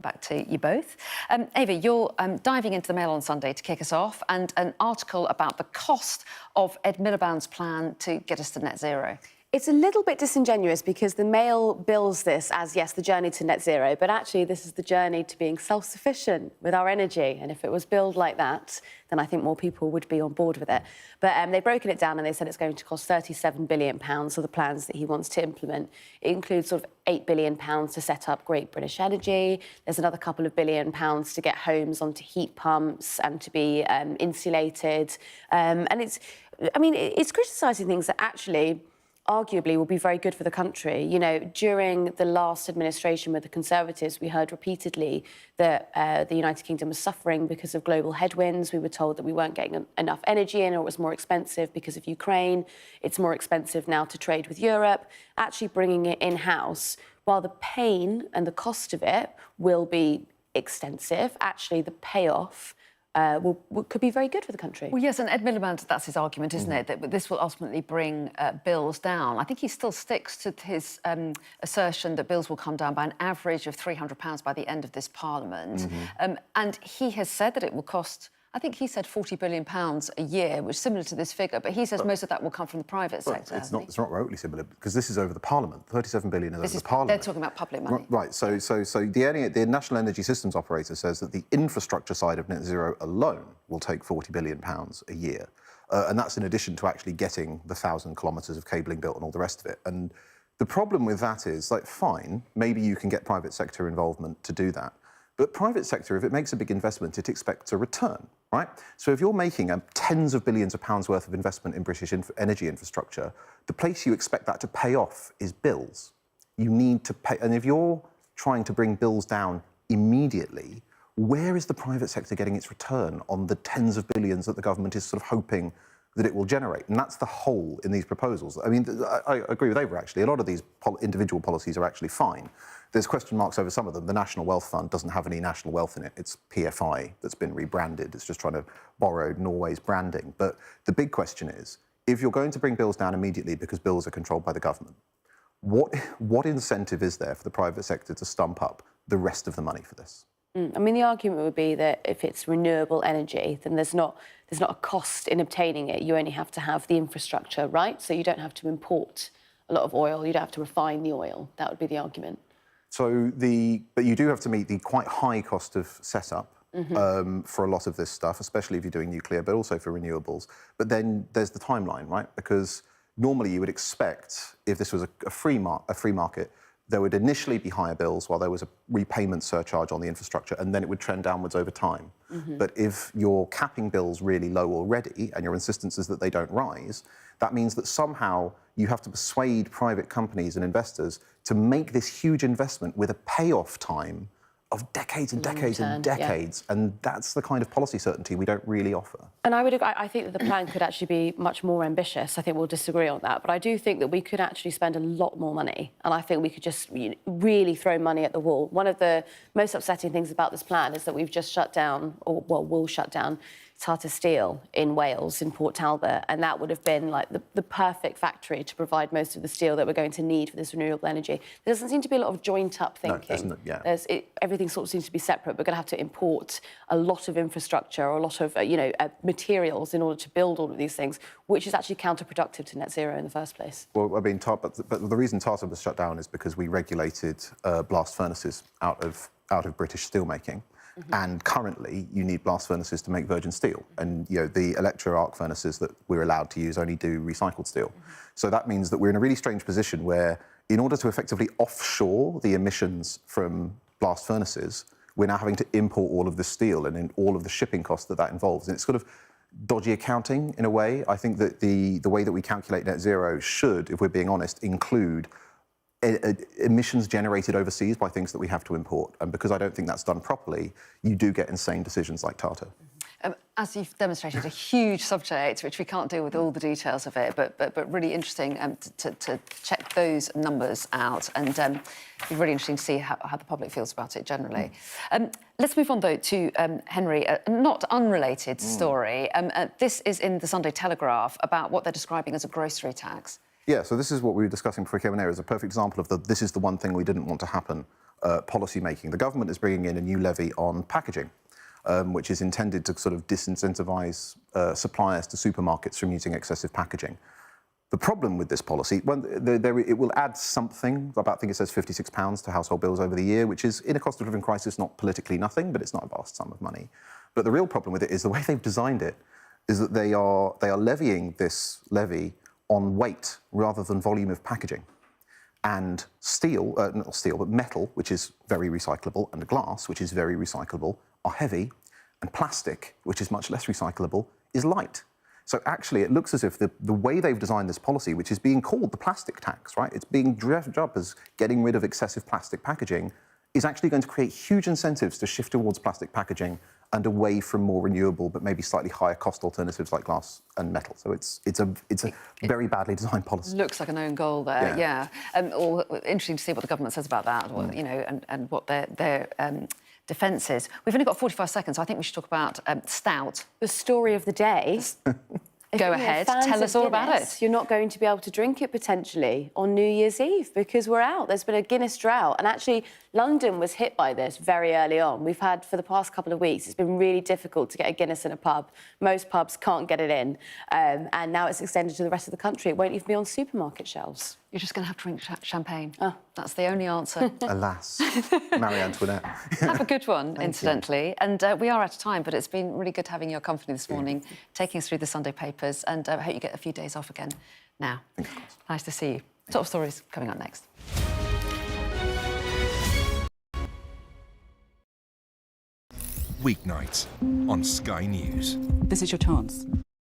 back to you both. Ava, you're diving into the Mail on Sunday to kick us off, and an article about the cost of Ed Miliband's plan to get us to net zero. It's a little bit disingenuous because the Mail bills this as, yes, the journey to net zero, but actually this is the journey to being self-sufficient with our energy. And if it was billed like that, then I think more people would be on board with it. But they've broken it down and they said it's going to cost £37 billion for the plans that he wants to implement. It includes sort of £8 billion to set up Great British Energy. There's another couple of £1 billion to get homes onto heat pumps and to be insulated. And it's criticising things that actually arguably will be very good for the country. You know, during the last administration with the Conservatives, we heard repeatedly that the United Kingdom was suffering because of global headwinds. We were told that we weren't getting enough energy in, or it was more expensive because of Ukraine. It's more expensive now to trade with Europe. Actually bringing it in-house, while the pain and the cost of it will be extensive, actually the payoff could be very good for the country. Well, yes, and Ed Miliband, that's his argument, isn't it? That this will ultimately bring bills down. I think he still sticks to his assertion that bills will come down by an average of £300 by the end of this Parliament. And he has said that it will cost, I think he said £40 billion a year, which is similar to this figure, but he says most of that will come from the private sector. It's not remotely similar, because this is over the Parliament. £37 billion is over the Parliament. They're talking about public money. Right, so the National Energy Systems Operator says that the infrastructure side of net zero alone will take £40 billion a year. And that's in addition to actually getting the 1,000 kilometres of cabling built and all the rest of it. And the problem with that is, like, fine, maybe you can get private sector involvement to do that. But private sector, if it makes a big investment, it expects a return, right? So if you're making tens of billions of pounds worth of investment in British energy infrastructure, the place you expect that to pay off is bills. You need to pay, and if you're trying to bring bills down immediately, where is the private sector getting its return on the tens of billions that the government is sort of hoping that it will generate? And that's the hole in these proposals. I mean, I agree with Ava, actually. A lot of these individual policies are actually fine. There's question marks over some of them. The National Wealth Fund doesn't have any national wealth in it. It's PFI that's been rebranded. It's just trying to borrow Norway's branding. But the big question is, if you're going to bring bills down immediately because bills are controlled by the government, what incentive is there for the private sector to stump up the rest of the money for this? I mean, the argument would be that if it's renewable energy, then there's not a cost in obtaining it. You only have to have the infrastructure, right? So you don't have to import a lot of oil. You don't have to refine the oil. That would be the argument. So but you do have to meet the quite high cost of setup for a lot of this stuff, especially if you're doing nuclear, but also for renewables. But then there's the timeline, right? Because normally you would expect, if this was a free market, there would initially be higher bills while there was a repayment surcharge on the infrastructure, and then it would trend downwards over time. But if you're capping bills really low already, and your insistence is that they don't rise, that means that somehow you have to persuade private companies and investors to make this huge investment with a payoff time of decades and decades and decades. Yeah. And that's the kind of policy certainty we don't really offer. And I think that the plan could actually be much more ambitious. I think we'll disagree on that. But I do think that we could actually spend a lot more money. And I think we could just really throw money at the wall. One of the most upsetting things about this plan is that we've just shut down, or, well, will shut down, Tata Steel in Wales, in Port Talbot, and that would have been like the perfect factory to provide most of the steel that we're going to need for this renewable energy. There doesn't seem to be a lot of joint-up thinking. No, yeah. Everything sort of seems to be separate. We're going to have to import a lot of infrastructure or a lot of, materials in order to build all of these things, which is actually counterproductive to net zero in the first place. Well, I mean, but the reason Tata was shut down is because we regulated blast furnaces out of British steelmaking. And currently, you need blast furnaces to make virgin steel. And, the electro arc furnaces that we're allowed to use only do recycled steel. So that means that we're in a really strange position where, in order to effectively offshore the emissions from blast furnaces, we're now having to import all of the steel and in all of the shipping costs that involves. And it's sort of dodgy accounting, in a way. I think that the way that we calculate net zero should, if we're being honest, include emissions generated overseas by things that we have to import. And because I don't think that's done properly, you do get insane decisions like Tata. As you've demonstrated, a huge subject, which we can't deal with all the details of it, but really interesting to check those numbers out, and it'll be really interesting to see how the public feels about it generally. Let's move on, though, to Henry, a not unrelated story. This is in the Sunday Telegraph about what they're describing as a grocery tax. Yeah, so this is what we were discussing before we came in here, is a perfect example of this is the one thing we didn't want to happen policy making. The government is bringing in a new levy on packaging, which is intended to sort of disincentivise suppliers to supermarkets from using excessive packaging. The problem with this policy, it will add something, I think it says £56 to household bills over the year, which is, in a cost of living crisis, not politically nothing, but it's not a vast sum of money. But the real problem with it is the way they've designed it is that they are levying this levy on weight rather than volume of packaging. And not steel, but metal, which is very recyclable, and glass, which is very recyclable, are heavy, and plastic, which is much less recyclable, is light. So actually, it looks as if the way they've designed this policy, which is being called the plastic tax, right? It's being dressed up as getting rid of excessive plastic packaging, is actually going to create huge incentives to shift towards plastic packaging and away from more renewable but maybe slightly higher cost alternatives like glass and metal. So it's a very badly designed policy. Looks like an own goal there, yeah. Or interesting to see what the government says about that, or, you know, and what their defence is. We've only got 45 seconds, so I think we should talk about stout. The story of the day. Go ahead, tell us all about it. You're not going to be able to drink it potentially on New Year's Eve because we're out. There's been a Guinness drought. And actually, London was hit by this very early on. We've had, for the past couple of weeks, it's been really difficult to get a Guinness in a pub. Most pubs can't get it in. And now it's extended to the rest of the country. It won't even be on supermarket shelves. You're just going to have to drink champagne. Oh. That's the only answer. Alas. Marie Antoinette. Have a good one, incidentally. And we are out of time, but it's been really good having your company this morning, taking us through the Sunday papers, and I hope you get a few days off again now. Nice to see you. Top stories coming up next. Weeknights on Sky News. This is your chance.